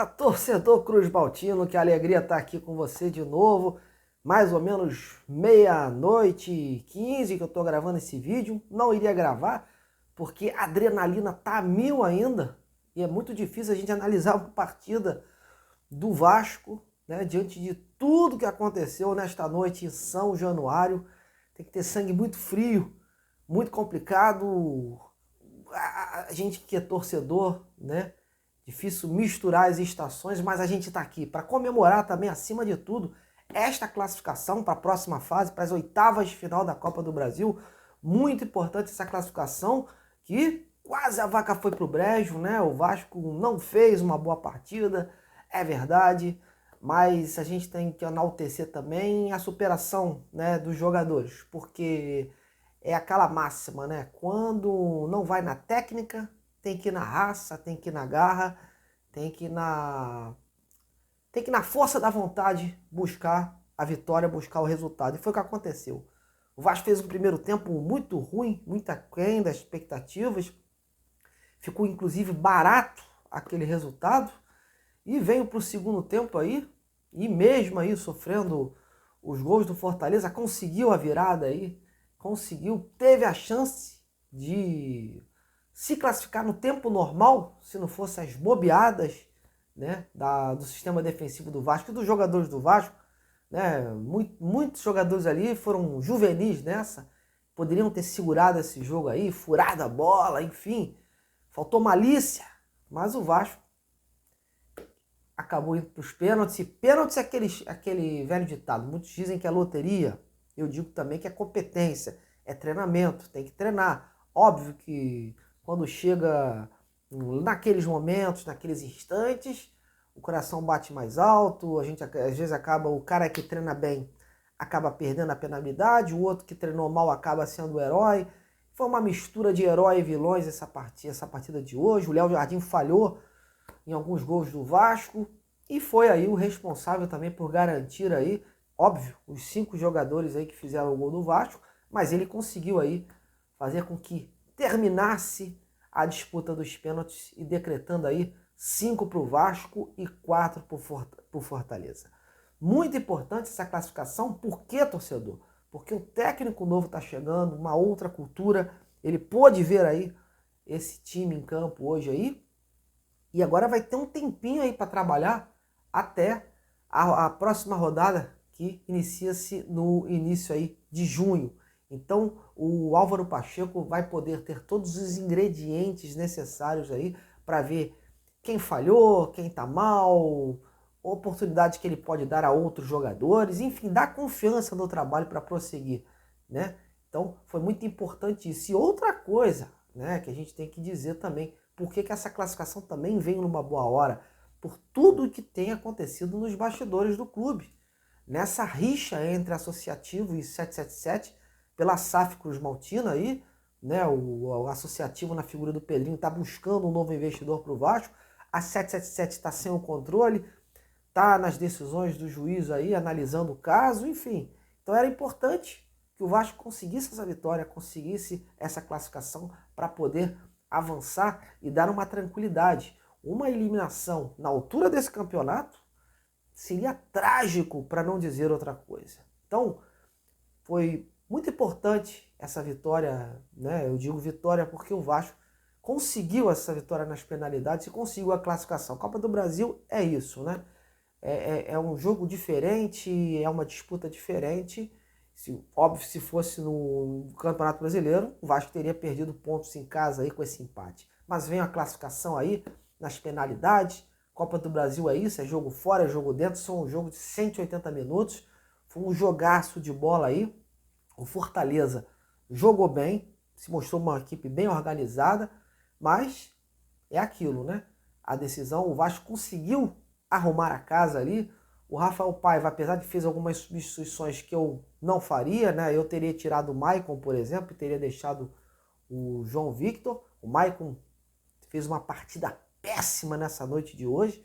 Fala, torcedor Cruz Maltino, que alegria estar aqui com você de novo. Mais ou menos meia-noite e 15 que eu estou gravando esse vídeo. Não iria gravar porque a adrenalina tá a mil ainda e é muito difícil a gente analisar uma partida do Vasco, né, diante de tudo que aconteceu nesta noite em São Januário. Tem que ter sangue muito frio, muito complicado. A gente que é torcedor, né? Difícil misturar as estações, mas a gente está aqui para comemorar também, acima de tudo, esta classificação para a próxima fase, para as oitavas de final da Copa do Brasil. Muito importante essa classificação, que quase a vaca foi para o brejo, né? O Vasco não fez uma boa partida, é verdade, mas a gente tem que enaltecer também a superação, né, dos jogadores, porque é aquela máxima, né? Quando não vai na técnica, tem que ir na raça, tem que ir na garra, tem que ir na força da vontade buscar a vitória, buscar o resultado. E foi o que aconteceu. O Vasco fez um primeiro tempo muito ruim, muito aquém das expectativas. Ficou inclusive barato aquele resultado. E veio para o segundo tempo aí, e mesmo aí sofrendo os gols do Fortaleza, conseguiu a virada aí, conseguiu, teve a chance de se classificar no tempo normal, se não fosse as bobeadas, né, do sistema defensivo do Vasco e dos jogadores do Vasco, né, muitos jogadores ali foram juvenis nessa, poderiam ter segurado esse jogo aí, furado a bola, enfim, faltou malícia, mas o Vasco acabou indo para os pênaltis. E pênaltis é aquele velho ditado. Muitos dizem que é loteria. Eu digo também que é competência, é treinamento, tem que treinar. Óbvio que quando chega naqueles momentos, naqueles instantes, o coração bate mais alto, a gente às vezes acaba, o cara que treina bem acaba perdendo a penalidade, o outro que treinou mal acaba sendo o herói. Foi uma mistura de herói e vilões essa partida de hoje. O Léo Jardim falhou em alguns gols do Vasco e foi aí o responsável também por garantir aí, óbvio, os 5 jogadores aí que fizeram o gol do Vasco, mas ele conseguiu aí fazer com que terminasse a disputa dos pênaltis e decretando aí 5 para o Vasco e 4 para o Fortaleza. Muito importante essa classificação, por que, torcedor? Porque o técnico novo está chegando, uma outra cultura, ele pôde ver aí esse time em campo hoje aí, e agora vai ter um tempinho aí para trabalhar até a próxima rodada, que inicia-se no início aí de junho. Então o Álvaro Pacheco vai poder ter todos os ingredientes necessários aí para ver quem falhou, quem está mal, oportunidades que ele pode dar a outros jogadores, enfim, dar confiança no trabalho para prosseguir, né? Então foi muito importante isso. E outra coisa, né, que a gente tem que dizer também, por que essa classificação também veio numa boa hora? Por tudo que tem acontecido nos bastidores do clube. Nessa rixa entre Associativo e 777, pela SAF Cruz Maltina aí, né, o Associativo na figura do Pedrinho está buscando um novo investidor para o Vasco, a 777 está sem o controle, está nas decisões do juiz aí, analisando o caso, enfim. Então era importante que o Vasco conseguisse essa vitória, conseguisse essa classificação para poder avançar e dar uma tranquilidade. Uma eliminação na altura desse campeonato seria trágico, para não dizer outra coisa. Então, foi muito importante essa vitória, né? Eu digo vitória porque o Vasco conseguiu essa vitória nas penalidades e conseguiu a classificação. A Copa do Brasil é isso, né? É um jogo diferente, é uma disputa diferente. Óbvio, se fosse no Campeonato Brasileiro, o Vasco teria perdido pontos em casa aí com esse empate. Mas vem a classificação aí nas penalidades. Copa do Brasil é isso, é jogo fora, é jogo dentro, são um jogo de 180 minutos. Foi um jogaço de bola aí. O Fortaleza jogou bem, se mostrou uma equipe bem organizada, mas é aquilo, né? A decisão, o Vasco conseguiu arrumar a casa ali. O Rafael Paiva, apesar de fez algumas substituições que eu não faria, né? Eu teria tirado o Maicon, por exemplo, e teria deixado o João Victor. O Maicon fez uma partida péssima nessa noite de hoje.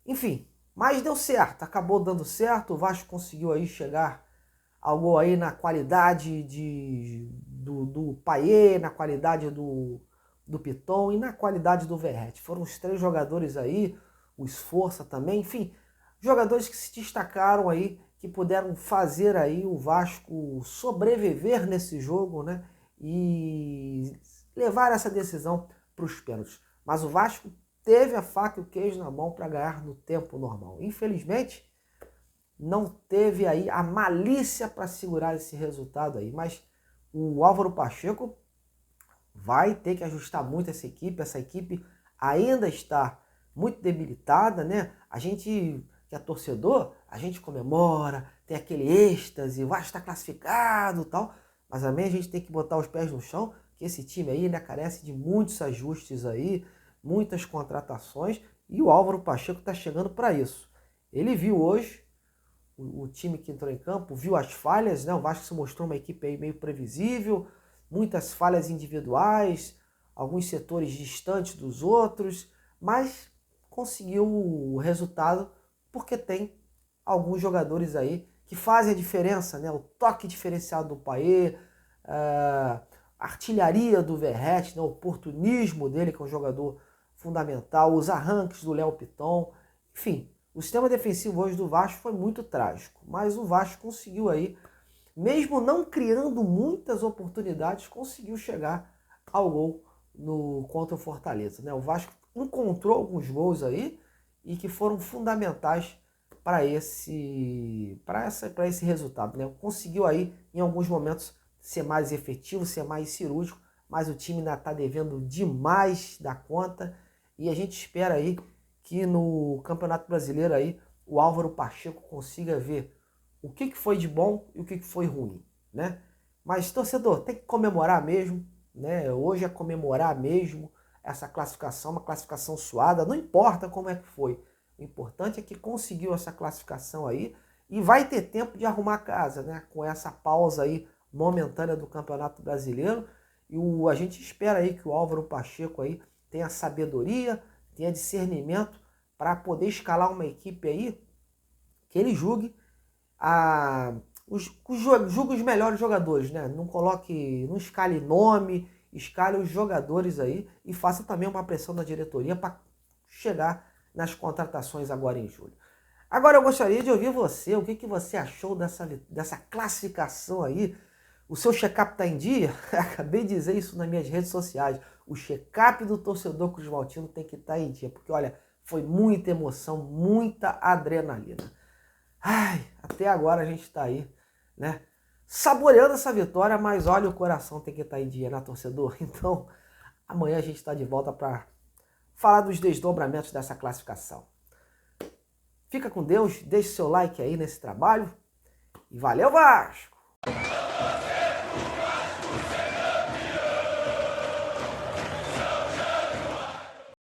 Enfim, mas deu certo, acabou dando certo. O Vasco conseguiu aí chegar ao gol aí na qualidade do Payet, na qualidade do Piton e na qualidade do Verratti. Foram os 3 jogadores aí. o Esforça também, enfim, jogadores que se destacaram aí, que puderam fazer aí o Vasco sobreviver nesse jogo, né? E levar essa decisão para os pênaltis. Mas o Vasco teve a faca e o queijo na mão para ganhar no tempo normal. Infelizmente, não teve aí a malícia para segurar esse resultado aí. Mas o Álvaro Pacheco vai ter que ajustar muito essa equipe ainda está muito debilitada, né? A gente, que é torcedor, a gente comemora, tem aquele êxtase, vai estar classificado e tal, mas também a gente tem que botar os pés no chão, que esse time aí, né, carece de muitos ajustes aí, muitas contratações, e o Álvaro Pacheco está chegando para isso. Ele viu hoje o time que entrou em campo, viu as falhas, né? O Vasco se mostrou uma equipe aí meio previsível, muitas falhas individuais, alguns setores distantes dos outros, mas conseguiu o resultado porque tem alguns jogadores aí que fazem a diferença, né? O toque diferenciado do Payet, a artilharia do Verratti, né? O oportunismo dele, que é um jogador fundamental, os arranques do Léo Piton, enfim. O sistema defensivo hoje do Vasco foi muito trágico, mas o Vasco conseguiu aí, mesmo não criando muitas oportunidades, conseguiu chegar ao gol contra o Fortaleza, né? O Vasco encontrou alguns gols aí e que foram fundamentais para esse resultado, né? Conseguiu aí, em alguns momentos, ser mais efetivo, ser mais cirúrgico, mas o time ainda está devendo demais da conta e a gente espera aí que no Campeonato Brasileiro aí o Álvaro Pacheco consiga ver o que foi de bom e o que foi ruim, né? Mas, torcedor, tem que comemorar mesmo, né? Hoje é comemorar mesmo essa classificação, uma classificação suada, não importa como é que foi. O importante é que conseguiu essa classificação aí e vai ter tempo de arrumar a casa, né? Com essa pausa aí momentânea do Campeonato Brasileiro. E a gente espera aí que o Álvaro Pacheco aí tenha sabedoria, tenha discernimento para poder escalar uma equipe aí que ele julgue julgue os melhores jogadores, né? Não escale nome, escale os jogadores aí e faça também uma pressão da diretoria para chegar nas contratações agora em julho. Agora eu gostaria de ouvir você, o que você achou dessa classificação aí? O seu check-up está em dia? Acabei de dizer isso nas minhas redes sociais. O check-up do torcedor cruzmaltino tem que estar em dia, porque olha, foi muita emoção, muita adrenalina. Ai, até agora a gente está aí, né? Saboreando essa vitória, mas olha, o coração tem que estar em dia, né, torcedor? Então, amanhã a gente está de volta para falar dos desdobramentos dessa classificação. Fica com Deus, deixe seu like aí nesse trabalho e valeu, Vasco!